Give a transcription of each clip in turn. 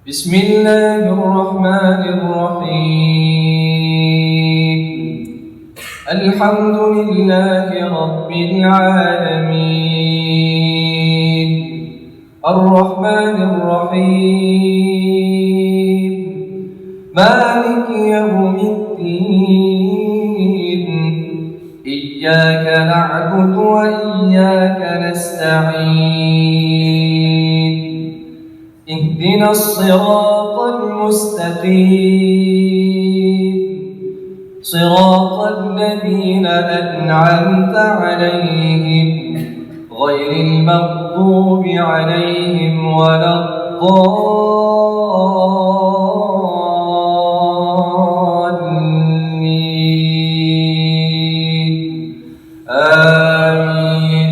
بسم الله الرحمن الرحيم. الحمد لله رب العالمين، الرحمن الرحيم، مالك يوم الدين، إياك نعبد وإياك نستعين، اهدنا الصراط المستقيم، صراط الذين أنعمت عليهم غير المغضوب عليهم ولا الضالين. آمين.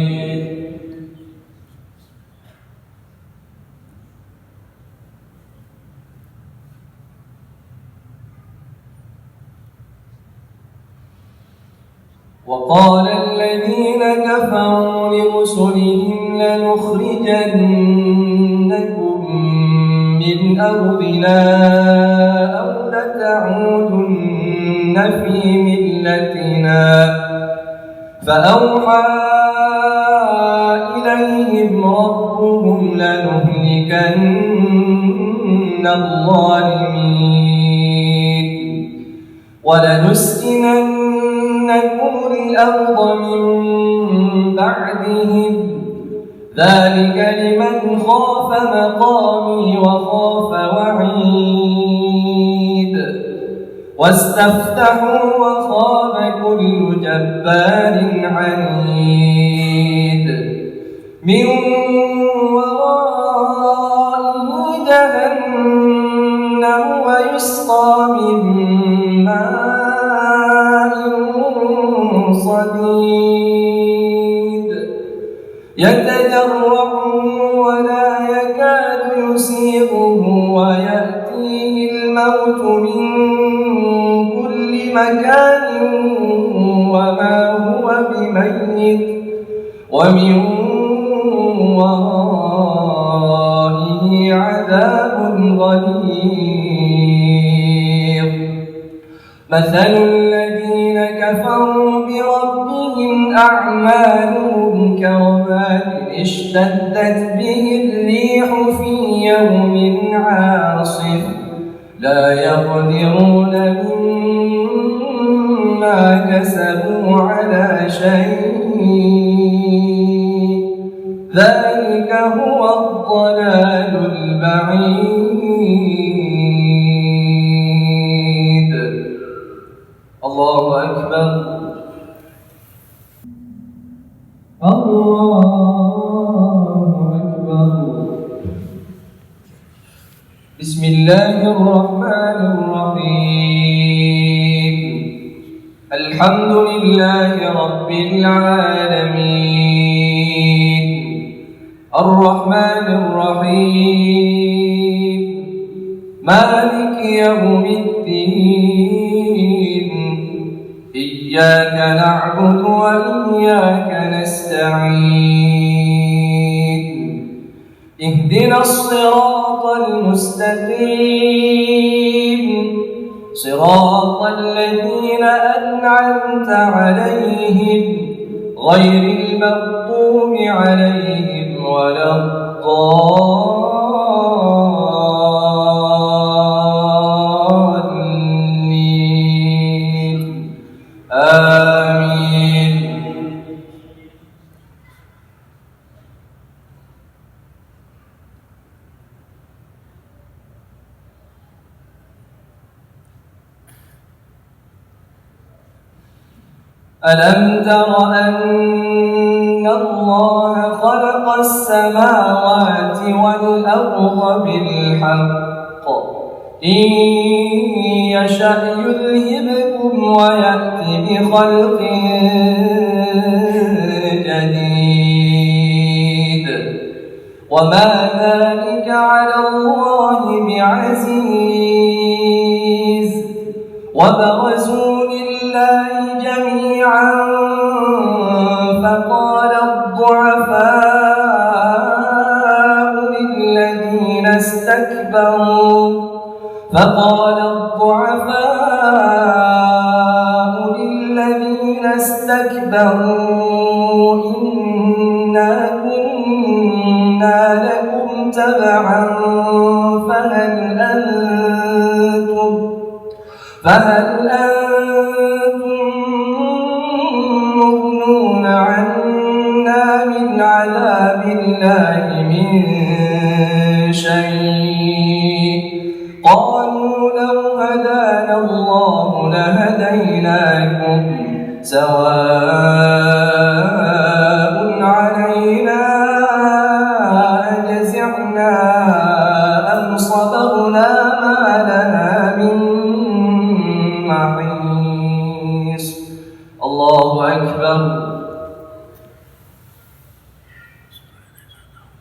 وقال الذين كفروا لرسلهم لنخرجنكم من أرضنا أو لتعودن في ملتنا، فأوحى إليهم ربهم لنهلكن الظالمين ولنسكننكم الأرض من بعدهم، ذلك لمن خاف مقامي وخاف وعيد. واستفتحوا وخاب كل جبار عنيد، من ورائه جهنم ويسقى من ماء صديد، يتجرعه ولا يكاد يسيغه ويأتيه الموت من كل مكان وما هو بميت ومن ورائه عذاب غليظ. مثل الذين كفروا بربهم أعمالهم كرماد اشتدت به الريح في يوم عاصف، لا يقدرون مما كسبوا على شيء، ذلك هو الضلال البعيد. الله أكبر. الله أكبر. بسم الله الرحمن الرحيم. الحمد لله رب العالمين، الرحمن الرحيم، مالك يوم الدين، إياك نعبد وإياك نستعين، اهدنا الصراط المستقيم، صراط الذين أنعمت عليهم غير المغضوب عليهم ولا الضالين. آمين. ألم تر أن الله خلق السماوات والأرض بالحق، إن يشأ يذهبكم ويأت بخلق جديد، وما ذلك على الله بعزيز. وبرزوا لله جميعا فقال الضعفاء للذين استكبروا فقال الضعفاء للذين استكبروا إنا كنا لكم تبعا فهل أنتم مغنون عنا من عذاب الله من شيء قالوا لو هدانا الله لهديناكم سواء علينا أجزعنا